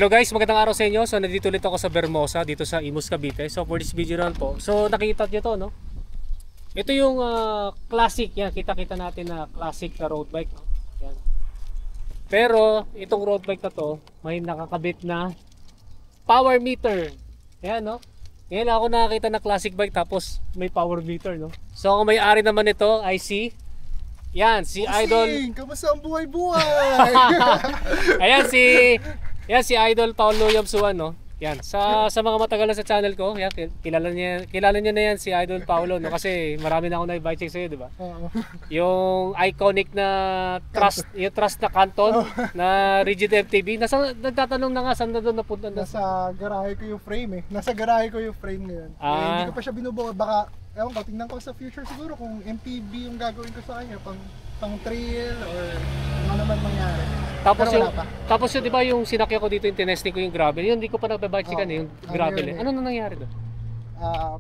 Hello guys, magandang araw sa inyo. So nandito ulit ako sa Vermosa, dito sa Imus, Cavite. So for this video naman po, so nakita nyo to, no? Ito yung classic, yan, kita-kita natin na classic na road bike, no? Yan. Pero itong road bike na to, may nakakabit na power meter. Yan, no? Ngayon ako nakakita na classic bike tapos may power meter, no? So ang may-ari naman nito ay si Idol. Kamusta ang buhay-buhay? Ayan si Idol Paulo Yamsuan, no? Yan, sa mga matagal na sa channel ko, yan, kilala niyo na yan si Idol Paulo, no? Kasi marami na ako na-bike check sa'yo, di ba? Yung iconic na yung trust na Canton na rigid MTB. Nagtatanong na nga saan na doon napunta na. Nasa garahe ko yung frame eh. Nasa garahe ko yung frame ngayon. Hindi ko pa siya binubuo. Baka, ewan ko, tingnan ko sa future siguro kung MTB yung gagawin ko sa kanya. Pang trail or ano naman mangyari. Tapos yung di ba yung sinakyan ko dito, yung tinesting ko yung gravel, yun hindi ko pa nagbe-bike checkan yung gravel eh. Ano na nangyari doon?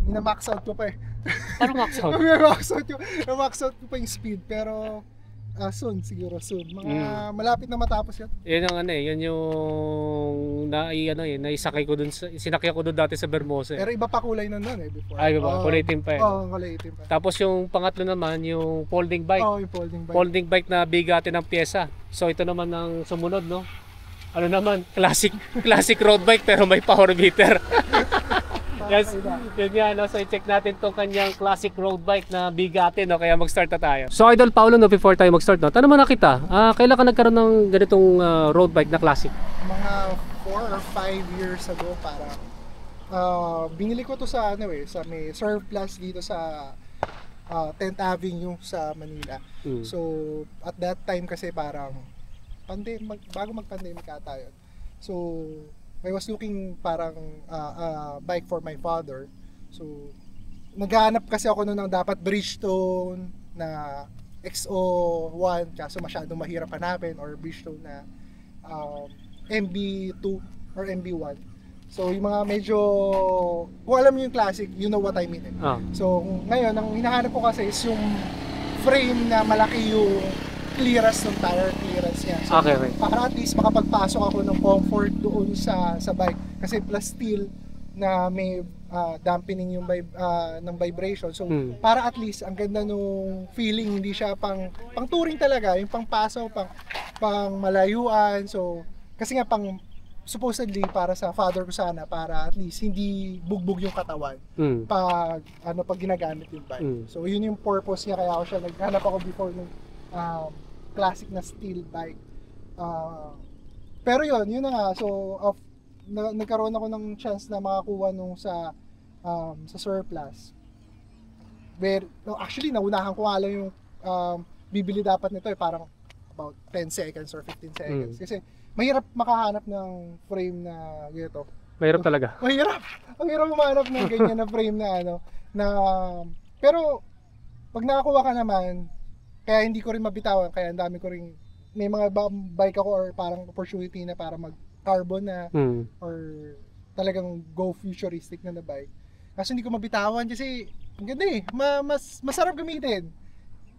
Minamax out ko pa eh. Paano max out? Minamax out ko pa yung speed pero soon. Mga malapit na matapos yan. Yun yung yun yung naisakay ko doon, sinakyan ko doon dati sa Vermosa. Pero iba pa kulay nun eh before. Ay, iba pa, kulay itim pa eh. Kulay itim pa. Tapos yung pangatlo naman, yung folding bike. Yung folding bike. Folding bike na bigatin ng pyesa. So ito naman ang sumunod, no? Ano naman, classic road bike pero may power meter. Yes, yun yan, no? So i-check natin tong kanyang classic road bike na bigatin, no? Kaya mag-start na tayo. So Idol Paulo, no, before tayo mag-start, no? Tanong mo na kita, kailan ka nagkaroon ng ganitong road bike na classic? Mga 4 or 5 years ago parang binili ko to sa sa may surplus dito sa 10th Avenue sa Manila. So at that time kasi parang bago mag-pandemic ata yun. So I was looking parang bike for my father. So naghahanap kasi ako noon ng dapat Bridgestone na XO1 kaso masyadong mahirap hanapin or Bridgestone na MB2 or MB1. So yung mga medyo, kung alam niyo yung classic, you know what I mean eh. So ngayon, ang hinahanap ko kasi is yung frame na malaki yung clearance ng tire clearance niya. So, okay. Para at least makapagpasok ako ng comfort doon sa bike. Kasi plus steel na may dampening yung ng vibration. So para at least ang ganda nung feeling, hindi siya pang touring talaga, yung pang paso, pang malayuan. So kasi nga supposedly para sa father ko sana, para at least hindi bugbog yung katawan pag ginagamit yung bike. So yun yung purpose niya, kaya ako siya naghanap ako before ng classic na steel bike. Pero yun na nga. So nagkaroon ako ng chance na makakuha nung sa surplus. Actually naunahan ko nga lang yung bibili dapat nito parang about 10 seconds or 15 seconds. Kasi mahirap makahanap ng frame na ganito. Mahirap talaga. Mahirap. Ang hirap humanap ng ganyan na frame na pero pag nakakuha ka naman, kaya hindi ko rin mabitawan, kaya ang dami ko rin, may mga bike ako or parang opportunity na para mag-carbon na or talagang go futuristic na bike. Kasi hindi ko mabitawan kasi ang ganda eh, masarap gamitin.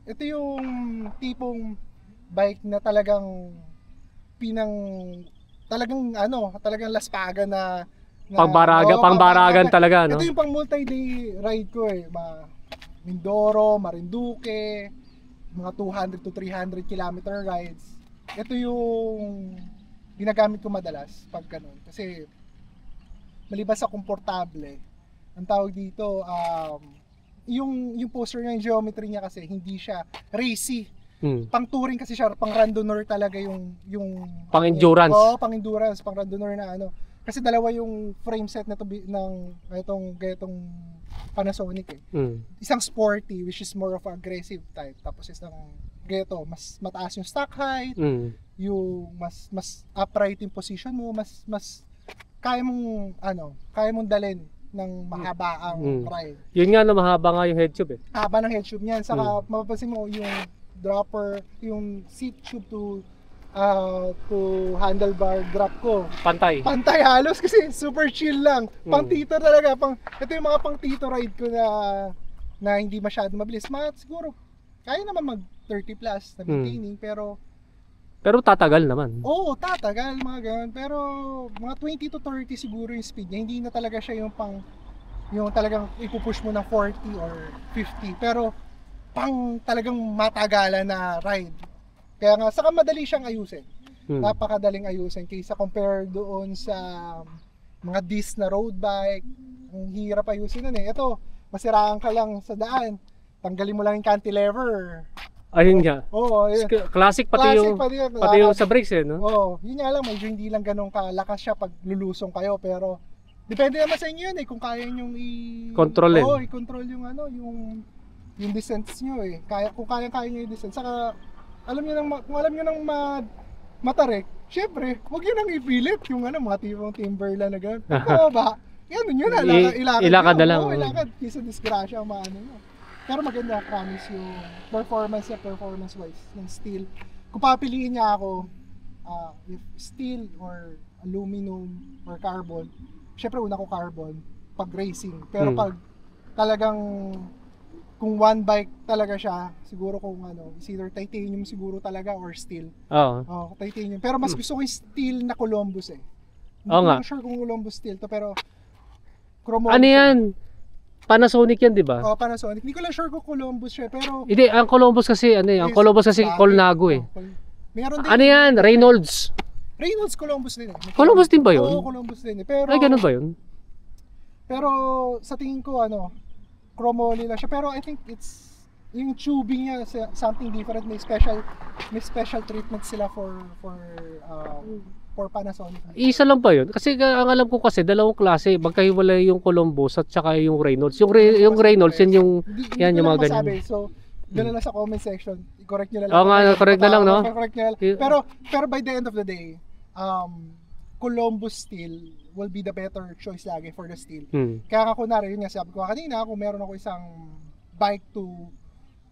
Ito yung tipong bike na talagang talagang laspagan na pangbaragan talaga, no? Ito yung pang multi-day ride ko eh, Mindoro, Marinduque, mga 200 to 300 kilometer rides. Ito yung ginagamit ko madalas pag ganun. Kasi maliban sa komportable, ang tawag dito, yung poster niya, yung geometry niya kasi hindi siya racy. Pang touring kasi siya, pang randonneur talaga yung pang endurance. Pang endurance, pang randonneur na Kasi dalawa yung frame set na to ng ganitong Panasonic eh. Isang sporty, which is more of aggressive type, tapos isang ganito, mas mataas yung stock height, yung mas upright yung position mo, mas kaya mong dalhin ng mahaba ang ride. Yun nga, mahaba nga yung head tube eh. Haba ng head tube niyan, saka mapapansin mo yung dropper, yung seat tube to handlebar drop ko. Pantay halos kasi super chill lang. Pang tito talaga. Ito yung mga pang tito ride ko na hindi masyado mabilis. Siguro, kaya naman mag 30 plus na maintaining pero Pero tatagal naman. Oo, tatagal, mga ganun. Pero mga 20 to 30 siguro yung speed niya. Hindi na talaga siya yung talagang ipupush mo ng 40 or 50. Pero pang talagang matagalan na ride. Kaya nga, saka madali siyang ayusin. Napakadaling ayusin kaysa compare doon sa mga disc na road bike. Ang hirap ayusin nun eh. Ito, masiraan ka lang sa daan. Tanggalin mo lang yung cantilever. Ayun nga. Oo, yun. Classic pati yung sa brakes eh, no? Oo, yun nga lang, medyo hindi lang ganun kalakas siya pag lulusong kayo, pero depende naman sa inyo yun eh, kung kaya nyong Kontrolin. Oo, i-control yung yung descents nyo eh. Kung kaya nyo yung descent. Saka, kung alam nyo nang matarik, syempre, huwag yun nang ipilit yung mga tipong Timberland na gano'n. Kung ba, yan yun na, ilakad na lang. Oo, ilakad, kisa disgrasya ang maano nyo. Pero maganda, promise yung performance-wise ng steel. Kung papiliin niya ako, if steel or aluminum or carbon, syempre una ko carbon pag racing. Pero pag talagang kung one bike talaga siya, siguro kung is either titanium siguro talaga or steel. Oo. Titanium. Pero mas gusto ko yung steel na Columbus eh. Hindi ko sure kung Columbus steel to, pero chromo. Ano yan? Panasonic yan, di ba? Oo, Panasonic. Hindi ko lang sure kung Columbus siya, pero hindi, ang Columbus kasi, ang Columbus kasi Colnago eh. Meron din. Ano yan? Reynolds. Reynolds Columbus din eh. Columbus din ba yun? Oo, Columbus din eh. Pero, ay, ganun ba yun? Pero sa tingin ko, chromoly lang siya. Pero I think yung tubing niya something different. May special treatment sila for Panasonic. Isa lang ba yun? Kasi ang alam ko kasi dalawang klase, magkahiwalay yung Columbus at saka yung Reynolds. Yung Reynolds yung mga ganyan. So, doon na lang sa comment section. I-correct nyo na lang. Oo nga, correct na lang, no? Correct nyo na lang. Pero by the end of the day, Columbus steel will be the better choice lagi for the steel. Kaya kunwari, yun nga sabi ko kanina, kung meron ako isang bike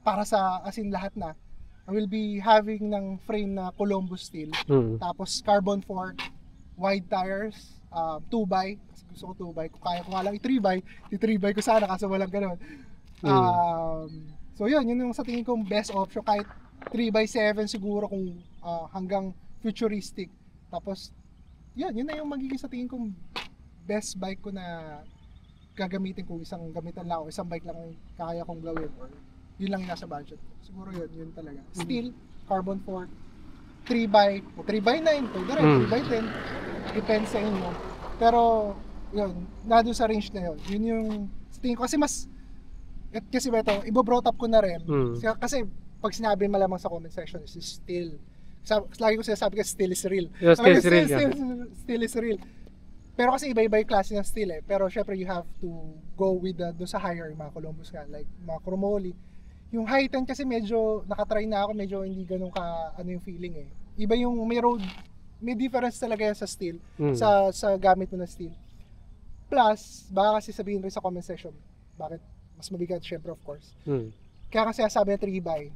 para sa asin lahat na, I will be having ng frame na Columbus steel. Tapos carbon fork, wide tires, 2x. Kasi gusto ko 2x. Kung kaya ko nga lang i-3x, i-3x ko sana kaso walang ganun. So yun yung sa tingin kong best option. Kahit 3x7 siguro kung hanggang futuristic. Tapos yun na yung magiging sa tingin kong best bike ko na gagamitin ko. Isang gamitan lang ako, isang bike lang kaya kong gawin or yun lang yung nasa budget. Siguro yun talaga. Steel, carbon fork, 3x, o 3x9, pwede rin, 3x10. Depends sa inyo. Pero, yun, nado sa range na yun. Yun yung, sa tingin ko, kasi ba ito, ibo-brought up ko na rin. Kasi, pag sinabi malamang sa comment section, is steel. Lagi ko sinasabi kasi steel is real. Steel is real. Pero kasi iba-iba yung klase ng steel eh. Pero syempre, you have to go with doon sa higher, yung mga Columbus nga, like mga chromoly. Yung high 10 kasi medyo nakatry na ako, medyo hindi ganun yung feeling eh. Iba yung may difference talaga yan sa steel, sa gamit mo na steel. Plus, baka kasi sabihin rin sa comment section, bakit mas mabigat syempre of course. Kaya kasi sabi na 3x,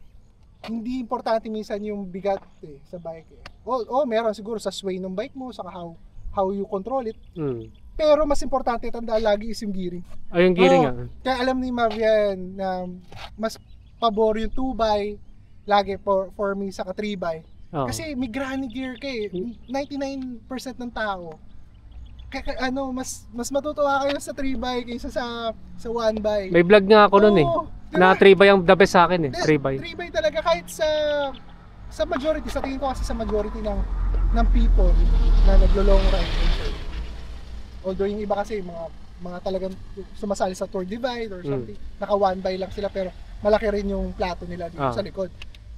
hindi importante minsan yung bigat eh, sa bike eh. Meron siguro sa sway ng bike mo, saka how you control it. Pero mas importante, tandaan lagi is yung gearing. Ay, yung gearing nga. Kaya alam ni Mavian na mas pabor yung 2x lagi for me saka 3x. Kasi may granny gear ka eh. 99% ng tao. Kaya mas matutuwa kayo sa 3x kaysa sa 1x. May vlog nga ako nun eh. Na 3x ang the best sa akin eh. 3x. 3x talaga kahit sa majority, sa tingin ko kasi sa majority ng people na naglo-long ride. Although yung iba kasi mga talagang sumasali sa Tour Divide or something, naka 1x lang sila pero malaki rin yung plato nila dito sa likod.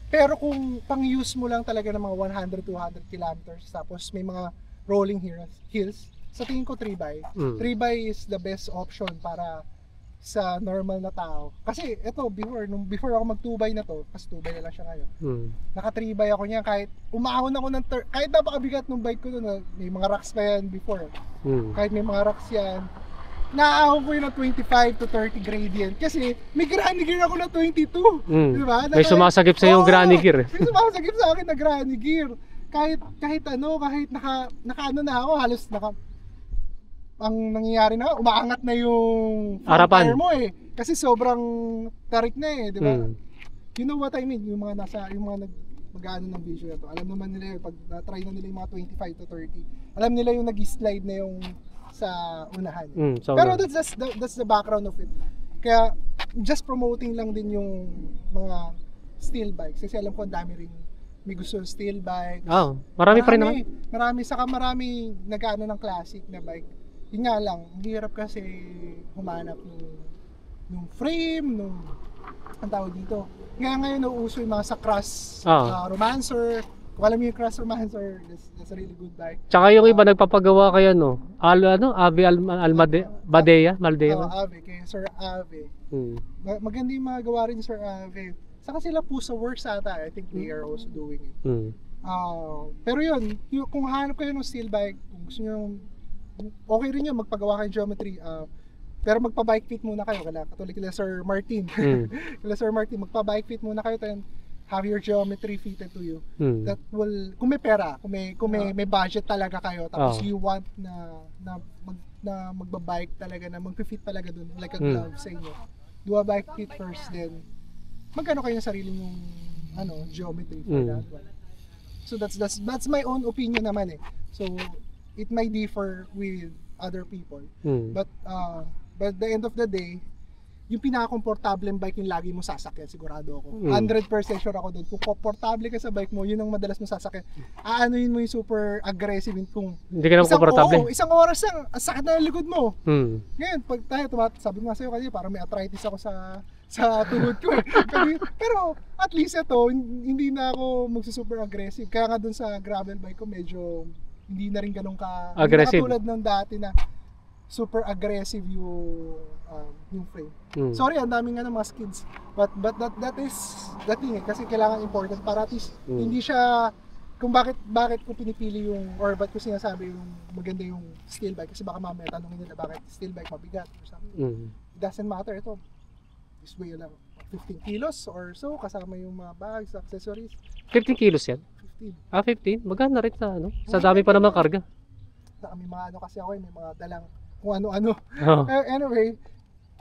Pero kung pang-use mo lang talaga ng mga 100-200 kilometers tapos may mga rolling hills, sa tingin ko 3x. 3x is the best option para sa normal na tao. Kasi ito, before ako mag 2x na to, kasi 2x na lang siya ngayon. Naka 3x ako niyan kahit umahon ako kahit napakabigat ng bike ko doon, may mga rocks pa yan before. Kahit may mga rocks yan, naahon ko yun na 25 to 30 gradient kasi may granny gear ako na 22. Diba? May sumasagip sa yung granny gear. May sumasagip sa akin na granny gear. Kahit naka na ako, halos ang nangyayari na, umaangat na yung tire mo eh. Kasi sobrang tarik na eh, di ba? You know what I mean? Yung mga mag-aano ng video na to, alam naman nila yun, pag na-try na nila yung mga 25 to 30, alam nila yung nag-slide na yung sa unahan. So Pero that's the background of it. Kaya just promoting lang din yung mga steel bikes. Kasi alam ko ang dami rin may gusto ng steel bikes. Marami pa rin naman. Saka marami nag-ano ng classic na bike. Yun nga lang, ang hirap kasi humanap nung frame, ang tawag dito. Kaya ngayon nauuso yung mga sa Cross Romancer. Kung alam mo yung Cross Romancer, that's a really good bike. Tsaka yung iba nagpapagawa kaya Ave Maldea. Ave, kay Sir Ave. Maganda yung mga gawa rin ni Sir Ave. Saka sila Pusa Works ata, I think they are also doing it. Pero yun, kung hanap kayo ng steel bike, kung gusto nyo, okay rin yun, magpagawa kayo geometry. Pero magpa-bike fit muna kayo, katulad kila Sir Martin. Kila Sir Martin, magpa-bike fit muna kayo, then have your geometry fitted to you. That will, kung may pera, kung may budget talaga kayo, tapos you want na magbabike talaga, na magpi-fit talaga dun, like a glove sa inyo. Do a bike fit first, then magkano kayo ng sarili yung geometry for that one. So that's my own opinion naman eh. So it might differ with other people. But at the end of the day, yung pinaka-komportableng bike yung lagi mo sasakyan, sigurado ako. 100% sure ako doon. Kung komportable ka sa bike mo, yun ang madalas mo sasakyan. Aanuhin mo yung super aggressive kung hindi ka naman komportable. Isang oras lang, sakit na yung likod mo. Ngayon, pag tayo, sabi mo nga sa'yo kanina, parang may arthritis ako sa tuhod ko. Pero at least ito, hindi na ako magsusuper aggressive. Kaya nga doon sa gravel bike ko, medyo hindi na rin ganun aggressive. Katulad ng dati na super aggressive yung frame. Sorry, ang daming nga ng mga skids. But that is the thing eh, kasi kailangan important para at least hindi siya, kung bakit ko pinipili yung, or ba't ko sinasabi yung maganda yung steel bike, kasi baka mamaya tanongin nila bakit steel bike mabigat or something. It doesn't matter, ito this way lang 15 kilos or so, kasama yung mga bags, accessories. 15 kilos yan? 15? 15? Maganda rin sa dami pa naman karga. May mga kasi ako may mga dalang kung ano-ano. Anyway,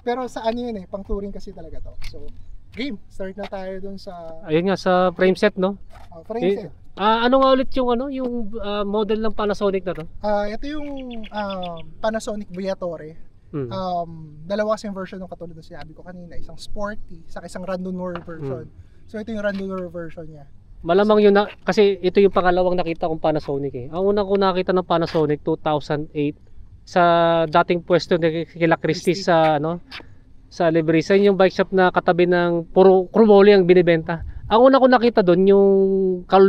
pero sa yun pang touring kasi talaga to. So, game, start na tayo dun sa... Ayun nga, sa frame set, no? Frame set. Ano nga ulit yung model ng Panasonic na to? Ito yung Panasonic Viatore. Dalawa kasing version ng katulad ng sinabi ko kanina. Isang sporty, isang randonneur version. So, ito yung randonneur version niya. Malamang yun kasi ito yung pangalawang nakita kong Panasonic eh. Ang unang ko nakita ng Panasonic 2008 sa dating pwesto ni kila Christie sa Librisa, yung bike shop na katabi ng puro Chromoly ang binibenta. Ang una ko nakita doon yung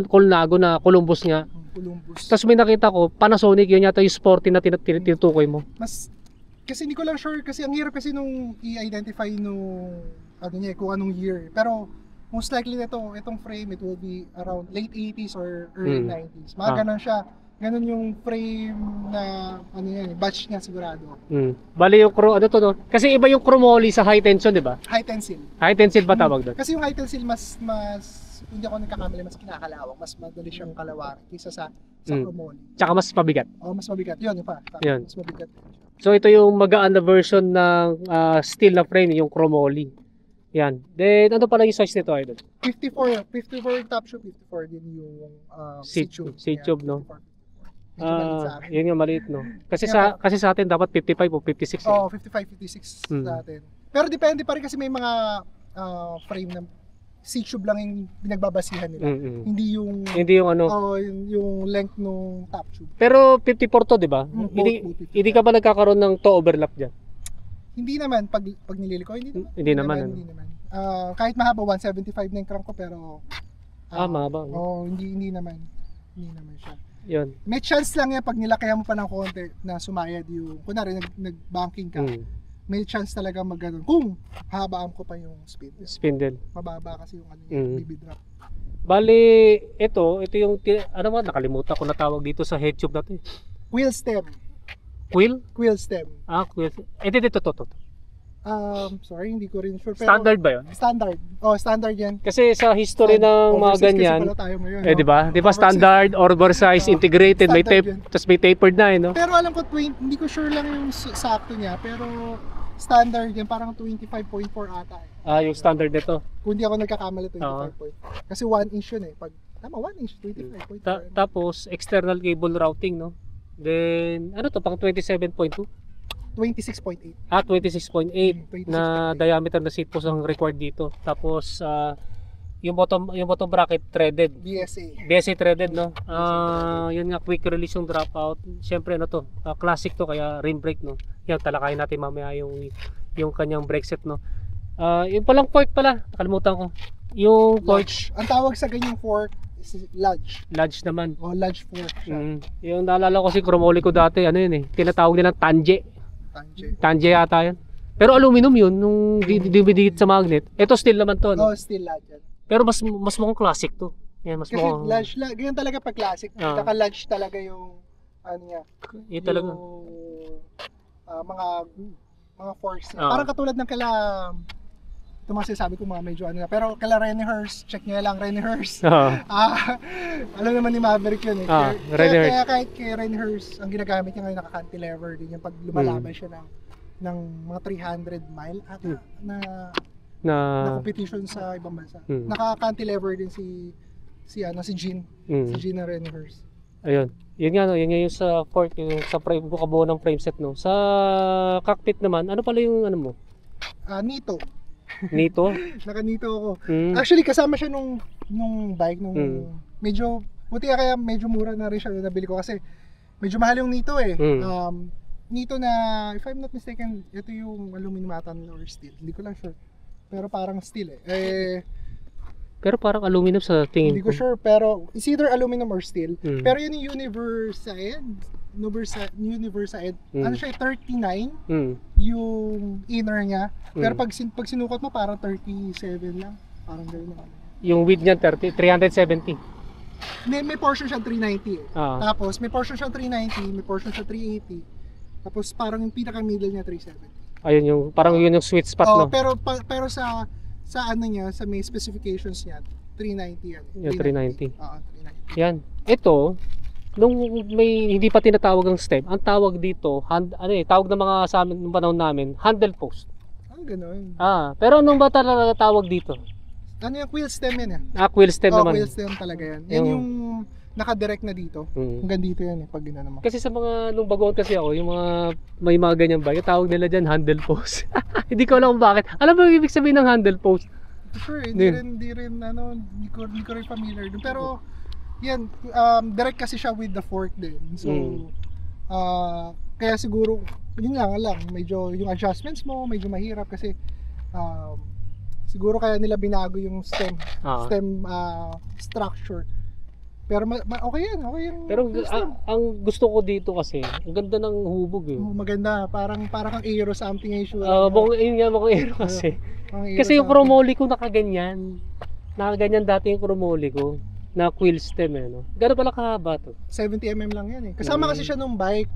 Colnago na Columbus nga. Tapos may nakita ko Panasonic, yun yata yung sporty na tinutukoy mo. Kasi hindi ko lang sure, kasi ang hirap kasi nung i-identify nung kung anong year. Pero most likely itong frame, it will be around late 80s or early 90s. Mga ganun siya. Ganun yung frame na batch niya sigurado. Bali yung kasi iba yung Chromoly sa high tension, di ba? High tensile. High tensile ba tawag doon? Kasi yung high tensile mas hindi ako nagkakamali, mas kinakalawak, mas madali siyang kalawakin kaysa sa Chromoly. Tsaka mas mabigat. Mas mabigat. Yun pa. Yun. Mas mabigat. So ito yung magaan na version ng steel na frame, yung Chromoly. Yan. Then ano pala yung size nito, idol? 54 yung top shoe, 54 din yung seat tube. Seat tube, no? Yun nga maliit, no? Kasi sa atin dapat 55 o 56. 55, 56 sa atin. Pero depende pa rin kasi may mga frame na seat tube lang yung pinagbabasihan nila. Hindi yung yung length ng top tube. Pero 54 to, di ba? Hindi ka ba nagkakaroon ng toe overlap diyan? Hindi naman pag nilili ko, hindi naman. Kahit mahaba 175 na yung crank ko, pero mahaba. Hindi naman siya. Yun. May chance lang yan pag nilakayan mo pa ng konti na sumayad yung, kunwari nag-banking ka, may chance talaga mag-ganon. Kung habaan ko pa yung spindle. Mababa kasi yung BB drop. Bali, ito yung, nakalimutan ko na tawag dito sa head tube na to. Wheel stem. Wheel? Wheel stem. Wheel stem. Ito. Sorry, hindi ko rin sure. Pero standard ba yun? Standard. Standard yan. Kasi sa history ng mga ganyan, ngayon, di ba? Di ba standard, oversize, integrated, may tape, tapos may tapered na, no? Pero alam ko, hindi ko sure lang yung sakto niya, pero standard yan, parang 25.4 ata. Yung standard nito. Kung hindi ako nagkakamali, 25.4. Kasi 1 inch yun eh. Pag Tama, 1 inch, 25.5. Tapos external cable routing, no? Then ano to, pang 27.2? 26.8. 26.8 na 26.8. diameter na seat post ang required dito. Tapos yung bottom bracket threaded. BSA threaded, no? Yun nga, quick release yung dropout. Siyempre ano to, classic to, kaya rim brake, no? Yan, talakayin natin mamaya yung kanyang brake set, no? Yung palang fork pala, nakalimutan ko. Yung fork, Ang tawag sa ganyang fork is ludge. Ludge naman. O ludge fork siya. Yung naalala ko si Chromoly ko dati, ano yun eh, tinatawag nilang tanje. Tanje yata yun. Pero aluminum yun, nung dumidikit sa magnet. Ito steel naman to, no? Steel ludge. Pero mas mukhang classic to. Yan, mas Kasi mukhang ludge, ganyan talaga pag classic. Naka-ludge talaga yung ano niya. Yun talaga. Yung mga forks niya. Parang katulad ng ito mga sinasabi ko mga medyo ano na. Pero kala Rene Hurst, check nyo lang Rene Hurst. Alam naman ni Maverick yun eh. Kaya kahit kay Rene Hurst, ang ginagamit niya ngayon naka-cantilever din yung pag lumalaban siya ng mga 300 mile at na competition sa ibang bansa. Naka-cantilever din si Jean. Si Jean na Rene Hurst. Ayun. Yun nga, no, yun nga yung sa fork, yung sa frame, bukabuo ng frame set, no. Sa cockpit naman, ano pala yung ano mo? Nito. Nito? Naka-nito ako. Actually, kasama siya nung bike, medyo, buti kaya medyo mura na rin siya yung nabili ko kasi medyo mahal yung Nito eh. Nito na, if I'm not mistaken, ito yung aluminum ata or steel. Hindi ko lang sure. Pero parang steel eh. Pero parang aluminum sa tingin Hindi ko sure, pero it's either aluminum or steel. Pero yun yung Universal. Ano siya, 39 yung inner niya. Pero pag sinukat mo parang 37 lang. Parang gano'n lang. Yung width niya 370. May portion siya 390 eh. Tapos may portion siya 390, may portion siya 380. Tapos parang yung pinaka middle niya 370. Ayun yung parang yun yung sweet spot, no. Pero sa ano niya, sa may specifications niya, 390 yan. Yung 390. 390. Yan. Ito, nung may hindi pa tinatawag ang stem, ang tawag dito, tawag ng mga sa amin nung panahon namin, handle post. Ganoon. Pero anong ba talaga tawag dito? Ano yung wheel stem yan eh? Wheel stem naman. Wheel stem talaga yan. Yan yung naka-direct na dito. Hanggang dito yan eh, pag ginano mo. Kasi sa mga, nung bagoon kasi ako, yung may mga ganyan bike, tawag nila dyan handle post. Hindi ko alam kung bakit. Alam mo yung ibig sabihin ng handle post? Sure, hindi rin ko rin familiar dun. Pero, yan, direct kasi siya with the fork din. So, kaya siguro, yun lang, medyo yung adjustments mo, medyo mahirap kasi, siguro kaya nila binago yung stem structure. Pero okay yan. Pero ang gusto ko dito kasi, ang ganda ng hubog eh. Maganda, parang kang aero something issue. Yun nga, mukhang aero kasi. Kasi yung Chromoly ko nakaganyan. Nakaganyan dati yung Chromoly ko. Na quill stem eh, no? Gano'n pala kahaba to? 70mm lang yan eh. Kasama kasi siya nung bike.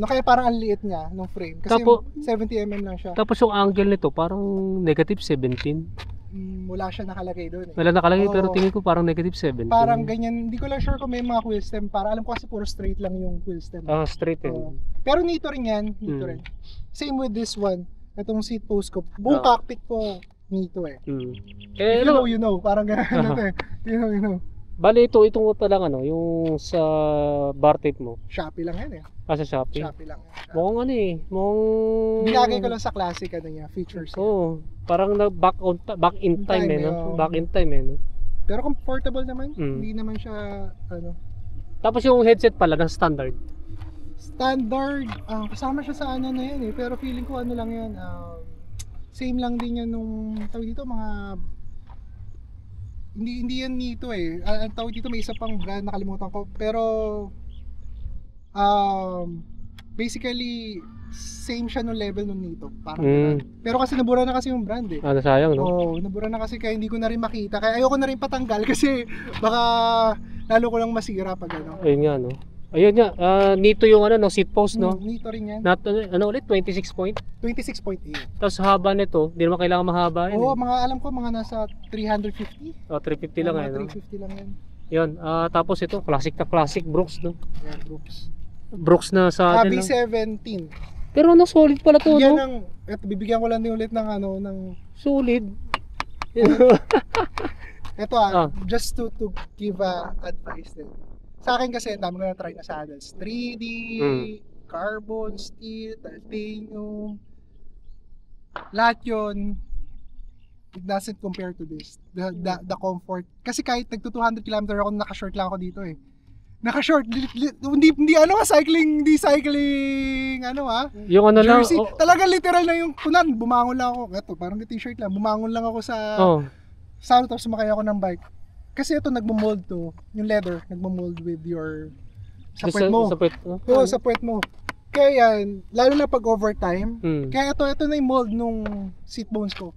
Kaya parang ang liit niya nung frame. Kasi 70mm lang siya. Tapos yung angle nito parang negative 17. Wala siya nakalagay doon eh. Wala nakalagay, pero tingin ko parang negative 17. Parang ganyan, hindi ko lang sure kung may mga quill stem. Alam ko kasi puro straight lang yung quill stem. Straight eh. Pero nito rin yan, nito rin. Same with this one. Itong seat post ko. Buong cockpit ko nito eh. You know, parang gano'n eh. You know. Bale itong pa lang yung sa bar tape mo. Shopee lang yan eh. Sa Shopee? Shopee lang yan. Mukhang binagay ko lang sa classic features. Parang back in time eh, no? Back in time eh, no? Pero comfortable naman. Hindi naman siya Tapos yung headset pala ng standard. Kasama siya sa na yan eh. Pero feeling ko lang yan. Same lang din yan nung tawag dito mga hindi yan nito eh. Ang tawag dito may isa pang brand nakalimutan ko. Pero basically same siya no level nung nito. Parang pero kasi nabura na kasi yung brand eh. Sayang no? Nabura na kasi kaya hindi ko na rin makita. Kaya ayoko na rin patanggal kasi baka lalo ko lang masira pag Ayun nga no. Ayun nga, nito yung seat post, no? Nito rin yan. Ulit, 26 point? 26.8. Tapos haba nito, hindi naman kailangan mahaba yun. Alam ko mga nasa 350. 350 lang no? 350 lang yan. Yun, tapos ito, classic Brooks, no? Yeah, Brooks. Brooks na sa atin. B17. Pero solid pala to, yan no? Bibigyan ko lang din ulit ng solid. Ito just to give advice din. Sa akin kasi, dami ko na try na saddles. 3D, carbon, steel, titanium. Lahat yun, it doesn't compare to this. The comfort. Kasi kahit nagto 200 km ako, naka-short lang ako dito eh. Naka-short, hindi ano cycling, hindi cycling, ano yung ano jersey. lang, Talaga literal na yung, kunan, bumangon lang ako. Ito, parang t-shirt lang, bumangon lang ako sa, tapos sumakay ako ng bike. Kasi ito, nagmo-mold to, yung leather, nagmo-mold with your, sa puwet mo. Sa puwet mo? Oo, sa puwet mo. Kaya yan, lalo na pag overtime, kaya ito na yung mold nung seat bones ko.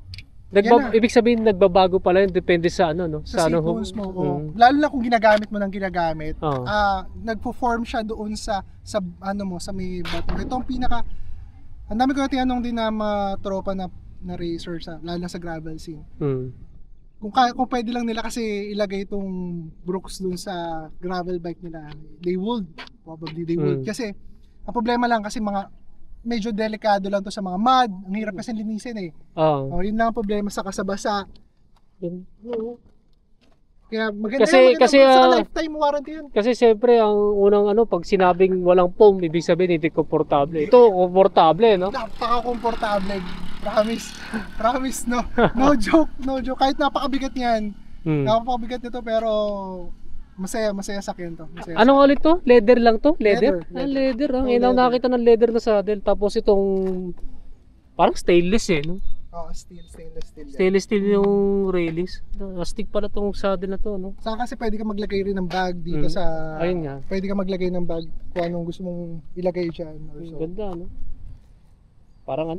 Ibig sabihin nagbabago pala yun, depende sa ano, no? Sa seat bones mo. Lalo na kung ginagamit mo ng ginagamit, nagpo-form siya doon sa ano mo, sa may bato. Ito ang pinaka, ang dami ko na tinanong din na mga tropa na racer, lalo na sa gravel scene. Kung pwede lang nila kasi ilagay itong Brooks doon sa gravel bike nila, they would. Probably they would. Kasi, ang problema lang kasi medyo delikado lang to sa mga mud. Ang hirap kasi linisin eh. Yun lang ang problema sa kasabasa. Kaya maganda kasi sa lifetime warranty yun. Kasi siyempre ang unang pag sinabing walang foam, ibig sabihin hindi komportable. Ito komportable, no? Napaka-komportable. Promise, no. No joke. Kahit napakabigat niyan. Napakabigat nito pero masaya sakyan to. Anong ulit to? Leather lang to? Leather. Leather. Ngayon lang nakita ng leather na saddle. Tapos itong parang stainless no? Stainless steel. Stainless steel yung railings. Astig pala tong saddle na to, no? Saka kasi pwede ka maglagay rin ng bag dito sa... Ayun nga. Pwede ka maglagay ng bag kung anong gusto mong ilagay dyan. Ganda, no? Parang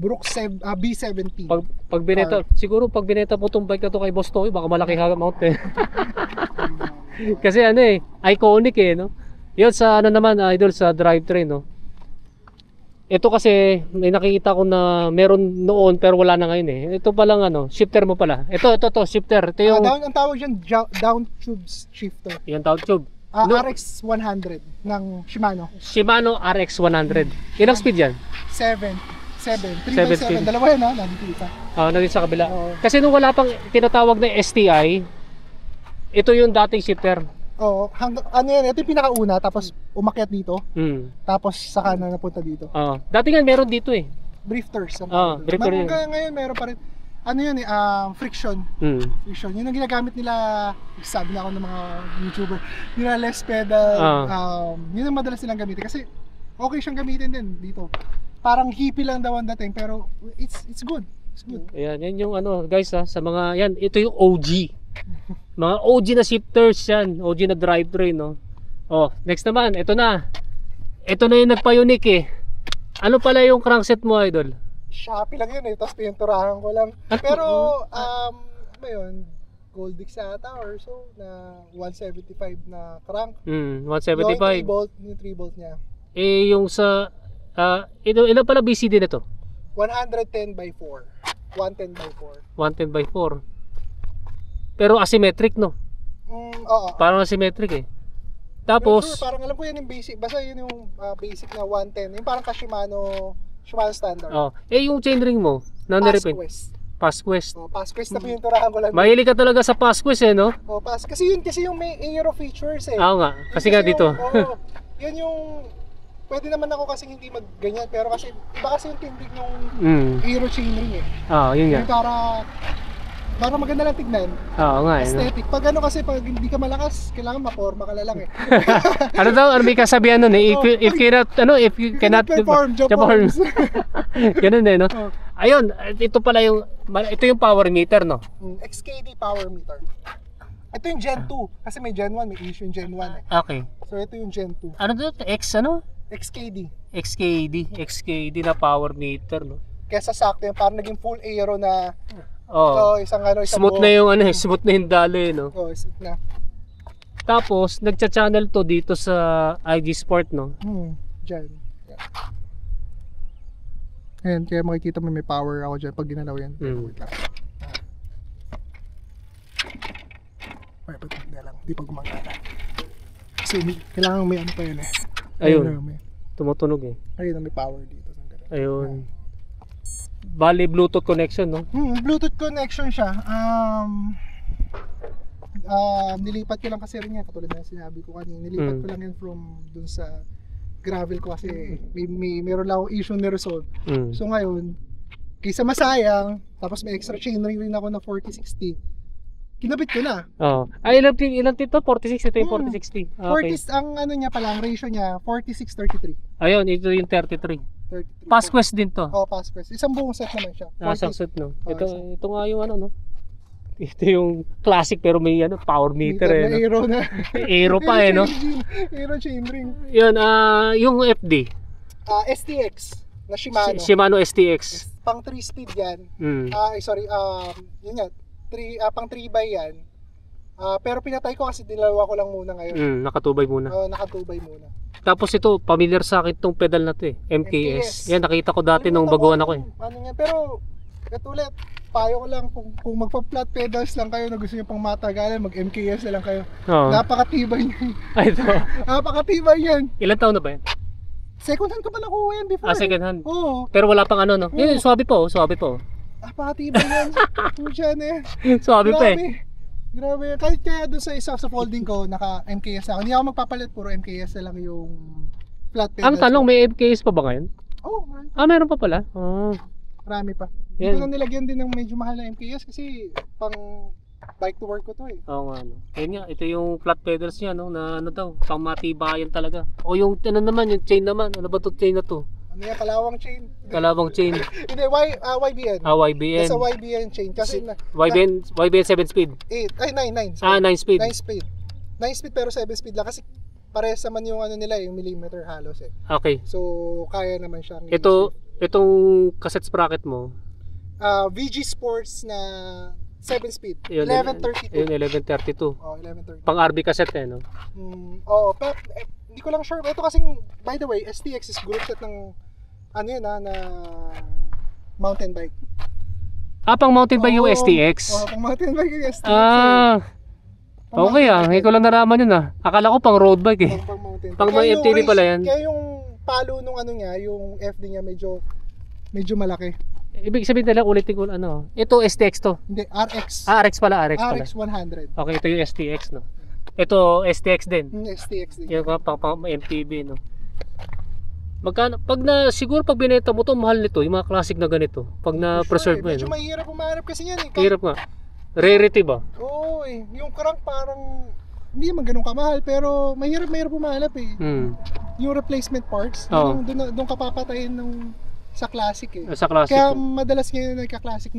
Brooks B17. Pag bineta, siguro pag bineta po tong bike na to kay Boss Toy, baka malaki amount Kasi iconic no? Yun sa naman, idol, sa drivetrain, no? Ito kasi, may nakikita ko na meron noon pero wala na ngayon Ito palang shifter mo pala. Ito, shifter. Ito yung... ang tawag dyan, down tube shifter. Yung down tube. RX 100 ng Shimano. Shimano RX 100. Ilang speed yan? 7. 3x7. Dalawa yan nandito isa. Nandito sa kabila. Kasi nung wala pang tinatawag na STI, ito yung dating shifter. Ito yung pinakauna, tapos umakyat dito. Tapos saka na napunta dito. Dati nga meron dito Drifters. Drifter yun. Ngayon meron pa rin. Friction. Friction. Yun ang ginagamit nila, sabi na ako ng mga YouTuber, nila less pedal. Yun ang madalas nilang gamitin. Kasi okay siyang gamitin din dito. Parang hippie lang daw ang dating, pero it's good. It's good. Ayan, yan yung guys sa mga, yan, ito yung OG. Mga OG na shifters yan. OG na drivetrain, no? Next naman, ito na. Ito na yung nagpa-unique Ano pala yung crankset mo, idol? Shopee lang yun tapos pininturahan ko lang. Pero, Goldix ata or so, na 175 na crank. 175. Yung 3 bolt niya. Yung sa, ilan pala BCD na to? 110 by 4. 110 by 4. 110 by 4. Pero asymmetric, no? Oo. Parang asymmetric Tapos, parang alam ko yan yung basic. Basta yun yung basic na 110. Yung parang Shimano standard. yung chainring mo, Pasquest. Pasquest. Pasquest na pininturahan ko lang. Mahilig ka talaga sa Pasquest no? Kasi yung may aero features nga. Kasi nga dito. Yun yung pwede naman ako kasi hindi magganyan, pero kasi iba kasi yung tindig ng aero chainring Yun nga. Yung para maganda lang tignan. Aesthetic. Pag kasi pag hindi ka malakas, kailangan maporma ka lang Ano may kasabihan nun if you cannot perform, job forms. Ganun no? Ayun, ito yung power meter, no? XKD power meter. Ito yung Gen 2, kasi may Gen 1, may issue yung Gen 1 Okay. So ito yung Gen 2. Ano to? XKD na power meter, no? Kesa sakto yung parang naging full aero na isang smooth na yung smooth na yung dali, no? Smooth na. Tapos nagcha-channel to dito sa IG Sport, no? Diyan. Ayan, kaya makikita mo may power ako dyan pag ginalaw yan. Wait lang. Ba't hindi lang, hindi pa gumagana. Kasi kailangan may pa yun Ayun, tumutunog Ayun, may power dito. Ayun. Bali Bluetooth connection, no? Bluetooth connection siya. nilipat ko lang kasi rin yan, katulad na sinabi ko kanina, nilipat ko lang yan from dun sa gravel ko kasi meron lang akong issue na resolve. So ngayon, kaysa masayang, tapos may extra chainring rin ako na 4060, kinabit ko na. Ay, ilan tito? 46, ito yung 4060. Okay. 40, ang ano niya pala, ang ratio niya, 46-33. Ayun, ito yung 33. 33. Passquest din to. Passquest. Isang buong set naman siya. Isang set, no? Ito nga yung ano, no? Ito yung classic pero may power meter na no? aero na. Aero pa no? Aero chainring. Yun, yung FD. STX na Shimano. Shimano STX. Pang 3 speed yan. Sorry, yun yan. Pang 3 by yan. Pero pinatay ko kasi dinalawa ko lang muna ngayon. Nakatubay muna. Nakatubay muna. Tapos ito, familiar sa akin tong pedal na to MKS. Yan, nakita ko dati nung baguhan ako Ano nga, pero katulad, payo ko lang kung magpa-flat pedals lang kayo na gusto niyo pang matagalan, mag-MKS na lang kayo. Napakatibay niyan. Ay, ito. Napakatibay yan. Ilan taon na ba yan? Second hand ko pa nakuha yan before. Second hand? Oo. Pero wala pang ano, no? Yun, swabe po. Napakatibay yan. Pucha na Swabe pa Grabe. Kahit kaya doon sa isa sa folding ko, naka-MKS na ako. Hindi ako magpapalit, puro MKS na lang yung flat pedals. Ang tanong, may MKS pa ba ngayon? Oo, meron pa pala. Marami pa. Hindi ko na nilagyan din ng medyo mahal na MKS kasi pang bike to work ko to Oo nga, no. Ayun nga, ito yung flat pedals niya, no, na ano daw, pang matibayan talaga. O yung ano naman, yung chain naman. Ano ba to chain na to? Ano yan, kalawang chain. Kalawang chain. Hindi, YBN. YBN. Nasa YBN chain. Kasi YBN 7 speed. 9 9 speed. 9 speed. 9 speed pero 7 speed lang. Kasi parehas naman yung ano nila, yung millimeter halos Okay. So, kaya naman siyang itong cassette sprocket mo. VG Sports na 7 speed. Yun, 1132. Yun, 1132. 1132. Pang RB cassette no? Pero hindi ko lang sure. Ito kasing, by the way, STX is group set ng ano yun na mountain bike. Pang mountain bike yung STX? Pang mountain bike yung STX. Okay Hindi ko lang naraman yun Akala ko pang road bike Pang mountain. Pang MTB pala yan. Kaya yung palo nung ano niya, yung FD niya medyo malaki. Ibig sabihin nila ulitin ko Ito STX to. Hindi, RX. RX pala. RX 100. Okay, ito yung STX no. Ito STX din. STX din. Yung pang MTB no. Magkano siguro pag binenta mo to mahal nito, yung mga classic na ganito. Pag na-preserve mo medyo mahirap umahanap kasi yan Hirap nga. Rarity ba? Oo yung crank parang hindi naman ganun kamahal pero mahirap umahanap Yung replacement parts, doon ka papatayin sa classic Sa classic. Kaya madalas ngayon nagka-classic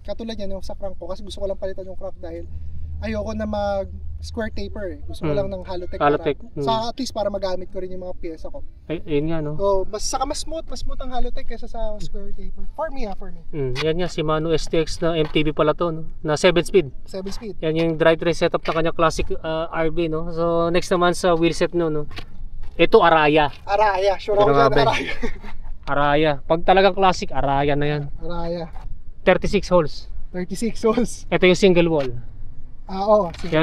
katulad yan yung sa crank ko kasi gusto ko lang palitan yung crank dahil ayoko na mag square taper gusto ko lang ng Halotech sa at least para magamit ko rin yung mga pyesa ko. Ayun nga no. Mas smooth ang Halotech kaysa sa square taper. For me. Yan nga Shimano STX na MTB pala to no. Na 7 speed. 7 speed. Yan yung drivetrain setup na kanya classic RB no. So next naman sa wheelset no. Ito Araya. Sure ako dyan, Araya. Pag talagang classic, Araya na yan. Araya. 36 holes. 36 holes. Ito yung single wall.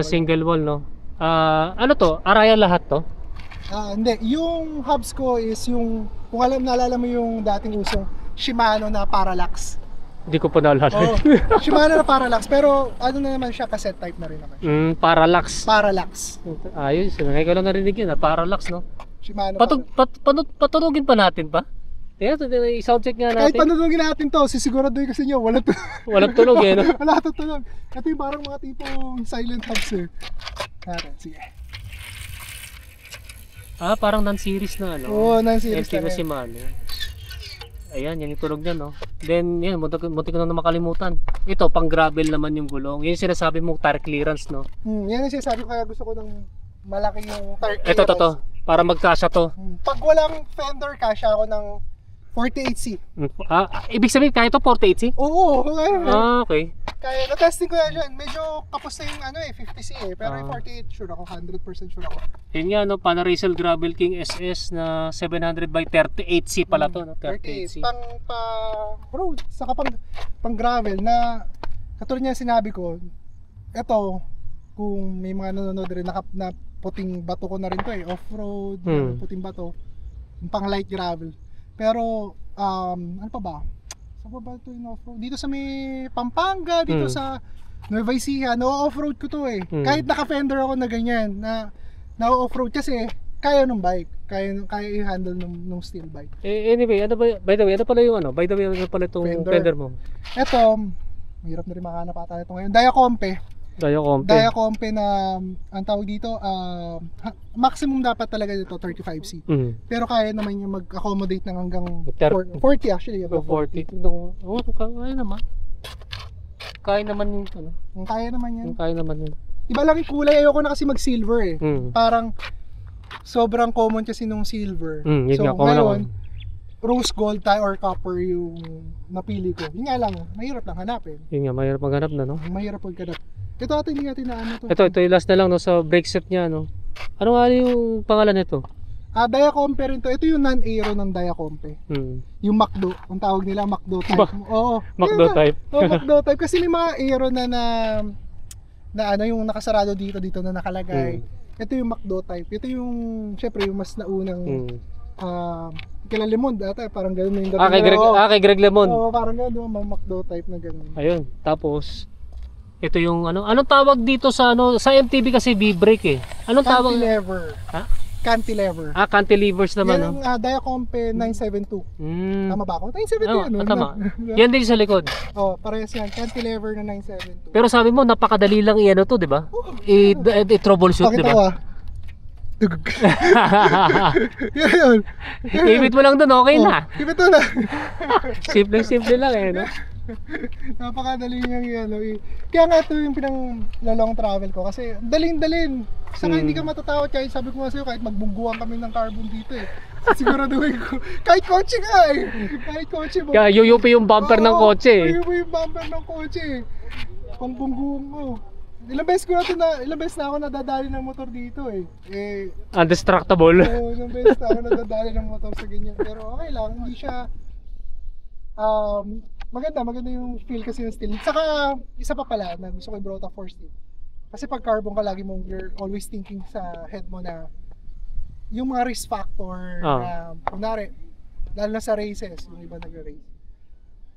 Single wall no. Ano to? Araya lahat to? Hindi. Yung hubs ko is yung, kung naalala mo yung dating usong Shimano na Parallax. Hindi ko pa naalala. Shimano na Parallax. Pero ano na naman siya, cassette type na rin naman. Parallax. Ayos. Ngayon ko lang narinig yun. Parallax no. Shimano. Patunugin pa natin pa? I-sound check nga natin. Kahit panunugin natin to, sisiguraduhin kasi nyo, walang tunog no? Wala tunog. Ito yung parang mga tipong silent hubs sige. Parang non-series na non-series na Shimano. Ayan, yan yung tunog niya no. Then, yan, muntik ko na makalimutan. Ito, pang gravel naman yung gulong. Yan yung sinasabi mong tire clearance no. Yan yung sinasabi ko kaya gusto ko ng malaki yung tire clearance. Ito, para magkasya to. Pag walang fender, kasya ako ng 48C. Ibig sabihin kaya ito 48C? Oo, okay. Kaya na-testing ko na dyan. Medyo kapos na yung 50C Pero yung 48 sure ako, 100% sure ako. Yun nga Panaracer Gravel King SS na 700 by 38C pala to no? 38C. Pang road, saka pang gravel na katulad niya sinabi ko, eto kung may mga nanonood rin na puting bato ko na rin to off-road, puting bato, yung pang light gravel. Pero ano pa ba? Saan pa ba ito yung off-road? Dito sa may Pampanga, dito sa Nueva Ecija, na-off-road ko to eh. Kahit naka-fender ako na ganyan, na-off-road kasi kaya ng bike. Kaya i-handle ng steel bike. Anyway, by the way, ano pala yung ano? By the way, ano pala itong fender mo? Ito, mahirap na rin makahanap ata ito ngayon. Diacompe na, ang tawag dito, maximum dapat talaga dito 35C. Pero kaya naman yung mag-accommodate ng hanggang 40 actually. 40. Kaya naman. Kaya naman yung ano. Kaya naman yan. Kaya naman yun. Iba lang yung kulay. Ayoko na kasi mag-silver eh. Parang sobrang common kasi nung silver. So ngayon, rose gold or copper yung napili ko. Yun nga lang, mahirap lang hanapin. Yun nga, mahirap maghanap na, no? Mahirap maghanap. Ito atin, hindi natin na ano to. Ito yung last na lang, no, sa brake set niya, no? Ano nga yung pangalan nito? Diacompe rin to. Ito yung non-aero ng Diacompe. Yung McDo. Ang tawag nila, McDo type. Oo. McDo type. Oo, McDo type. Kasi may mga aero na ano, yung nakasarado dito na nakalagay. Ito yung McDo type. Ito yung, syempre, yung mas naunang kila Lemon dati, parang gano'n yung dating. Kay Greg Lemon. Oo, parang gano'n, mga McDo type na gano'n. Ayun, tapos ito yung anong tawag dito sa sa MTB kasi V-brake eh. Anong tawag? Cantilever. Ha? Cantilever. Cantilevers naman, yan ang Diacompe 972. Tama ba ako? 972 tama. Yan din sa likod. Parehas yan. Cantilever na 972. Pero sabi mo, napakadali lang i-ano to, di ba? I-troubleshoot, di ba? Yun. Ibit mo lang dun, okay na. Ibit mo na. Simple lang eh, no? Napakadali niyang ano eh. Kaya nga ito yung pinang-long travel ko kasi dalin. Saka hindi ka matatakot kahit sabi ko nga sa'yo, kahit magbungguan kami ng carbon dito eh. Siguraduhin ko, kahit kotse nga eh. Kahit kotse mo. Kaya yuyupi yung bumper ng kotse eh. Yuyupi yung bumper ng kotse eh. Pangbungguan mo. Ilang beses na ako nadadali ng motor dito eh. Undestructible. Ilang beses na ako nadadali ng motor sa ganyan. Pero okay lang, hindi siya maganda yung feel kasi ng steel. Saka isa pa pala na gusto ko yung Brota Force steel. Kasi pag carbon ka, you're always thinking sa head mo na yung mga risk factor na kunwari, lalo na sa races, yung iba nag-race,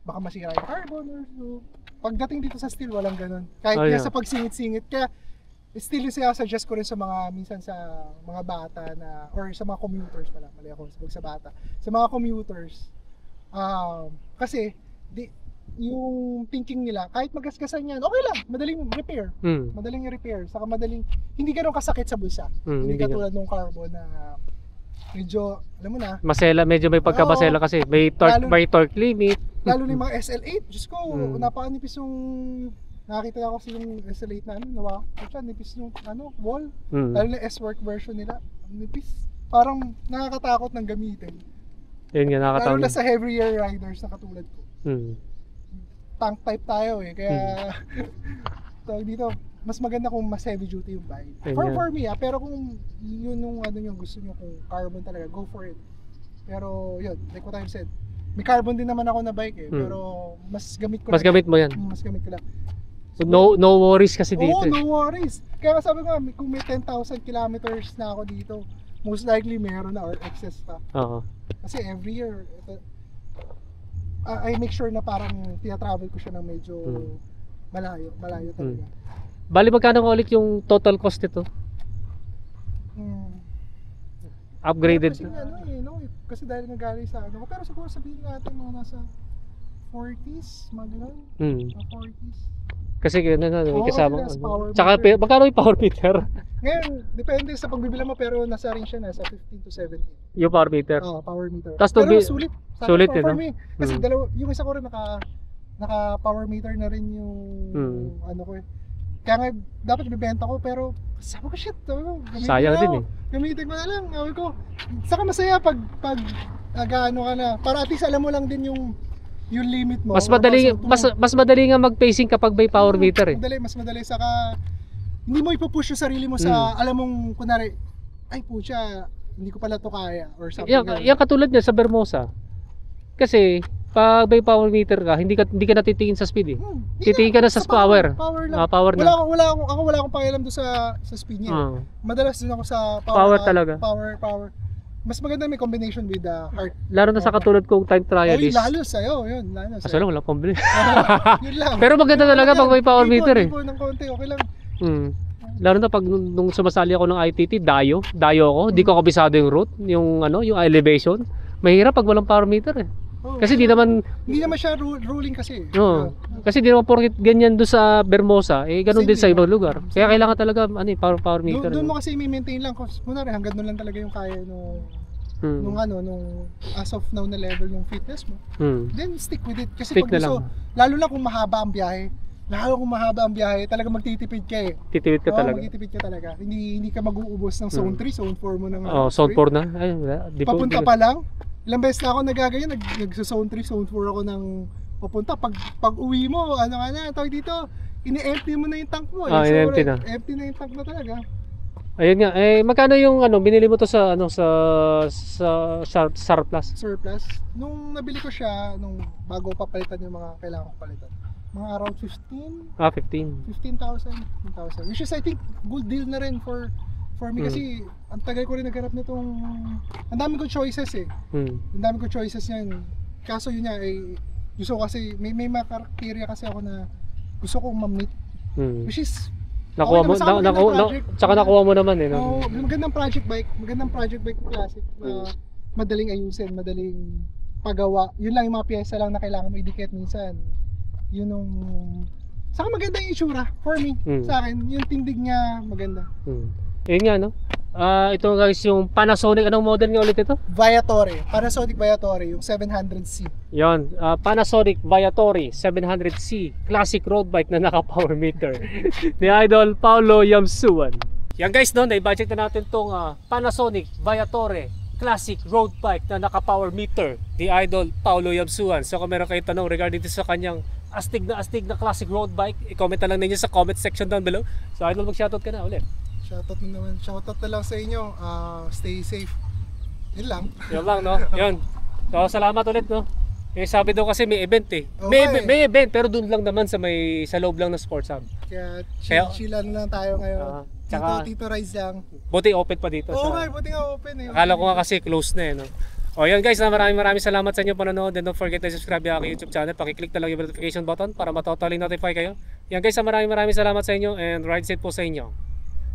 baka masira yung carbon or so. Pagdating dito sa steel, walang ganun. Kahit sa pagsingit-singit. Kaya steel yung suggest ko rin sa minsan sa mga bata na, or sa mga commuters pala, mali ako sa bata. Sa mga commuters, kasi yung thinking nila, kahit magasgasan yan, okay lang, madaling repair. Madaling i-repair, saka hindi ganun kasakit sa bulsa. Hindi katulad ng carbon na medyo, alam mo na, medyo may pagkabasela kasi may torque limit. Lalo na yung mga SL8, Diyos ko, napakanipis yung, nakakita ako kasi yung SL8 na nipis yung wall. Lalo na S-Work version nila, nipis. Parang nakakatakot ng gamitin. Yun nga, nakakatakot. Lalo na sa heavier riders na katulad ko. Tank type tayo eh, kaya tawag dito, mas maganda kung mas heavy duty yung bike. For me pero kung yun yung gusto nyo, kung carbon talaga, go for it. Pero yun, like what I've said, may carbon din naman ako na bike eh, pero mas gamit ko gamit mo yan. Mas gamit ko lang. So, no worries kasi dito. No worries. Kaya sabi ko, kung may 10,000 kilometers na ako dito, most likely meron na or excess pa. Kasi every year, I make sure na parang tina-travel ko siya ng medyo malayo talaga. Bali magkano ko ulit yung total cost nito? Upgraded. Kasi dahil nagaling sa pero siguro sabihin natin mga nasa 40s, mga ganun. 40s. Kasi kasama. Tsaka meter. magkano yung power meter? Ngayon, depende sa pagbibila mo pero nasa rin siya nasa 15 to 17. Yung power meter? Power meter. Pero sulit. Sulit for me. Kasi yung isa ko rin naka power meter na rin yung ko eh. Kaya nga dapat ibebenta ko pero sabi ko shit, sayang din eh. Gamitin ko na lang, sabi ko. Saka masaya pag nag-ano ka na, para at least alam mo lang din yung limit mo. Mas madali nga mag-pacing kapag may power meter eh. Mas madali saka hindi mo ipupush yung sarili mo sa alam mong kunwari ay pucha, hindi ko pala to kaya or something. Yan katulad niya sa Vermosa. Kasi pag may power meter ka, hindi ka natitingin sa speed eh. Titingin ka na sa power. Power lang. Power na. Wala akong pakialam doon sa speed niya. Madalas din ako sa power talaga. Power. mas maganda may combination with the heart. Lalo na sa katulad kong time trial is. Lalo sa'yo, yun. Lalo Kaso lang, wala pang bili. Yun lang. Pero maganda talaga pag may power meter eh. Tipo ng konti, okay lang. Lalo na pag nung sumasali ako ng ITT, dayo ako, hindi ko kabisado yung route, yung yung elevation. Mahirap pag walang power meter eh. Kasi hindi naman siya ruling kasi. No. Kasi di naman porket ganyan doon sa Bermosa, ganun din sa ibang lugar. Kaya kailangan talaga power meter. Doon mo kasi i-maintain lang kasi kunwari hanggang doon lang talaga yung kaya nung as of now na level ng fitness mo. Then stick with it kasi Stick pag na gusto, lalo na kung mahaba ang biyahe, talaga magtitipid ka eh. Titipid ka talaga. Magtitipid ka talaga. Hindi ka mag-uubos ng zone 3, zone 4 mo ng Zone 4 na. Ay, papunta pa lang. Ilang beses na ako nagagayon, nag-zone 3, zone 4 ako ng papunta. Pag uwi mo, tawag dito, ini-empty mo na yung tank mo. In-empty na. Empty na yung tank na talaga. Ayun nga, magkano yung binili mo to sa surplus? Surplus. Nung nabili ko siya, bago papalitan yung mga kailangan ko palitan. Mga around 15. 15. 15,000. Which is I think good deal na rin for me kasi ang tagal ko rin nagharap nitong ang dami kong choices eh. Ang dami kong choices yan. Kaso yun nga gusto ko kasi may mga criteria kasi ako na gusto kong ma-meet. Which is nakuha mo nakuha mo naman eh. No? Magandang project bike classic. Madaling ayusin, madaling pagawa. Yun lang yung mga piyesa lang na kailangan mo idikit minsan. Yun saka maganda yung itsura for me. Sa akin, yung tindig niya maganda. Yun nga ito guys yung Panasonic, anong model nga ulit ito? Panasonic Viator, yung 700C. Yun, Panasonic Viator 700C classic road bike na naka power meter ni Idol Paulo Yamsuan. Yan guys, na-budget na natin tong Panasonic Viator classic road bike na naka power meter ni Idol Paulo Yamsuan. So kung meron kayong tanong regarding sa kanyang astig na classic road bike, i-comment na lang ninyo sa comment section down below. So Idol, mag-shoutout ka na ulit. Shoutout na naman. Shoutout na lang sa inyo. Stay safe. Yun lang. Yun lang, no? Yun. So, salamat ulit, no? Sabi daw kasi may event eh. Okay. May event, pero doon lang naman sa loob lang ng sports hub. Kaya chill-chillan lang tayo ngayon. Tito Rise lang. Buti open pa dito. Buti nga open eh. Akala ko nga kasi close na eh, no? O yan guys, maraming salamat sa inyo panonood, and don't forget to subscribe sa aking YouTube channel. Pakiclick na lang yung notification button para matotally notify kayo. Yan guys, maraming salamat sa inyo and ride safe po sa inyo.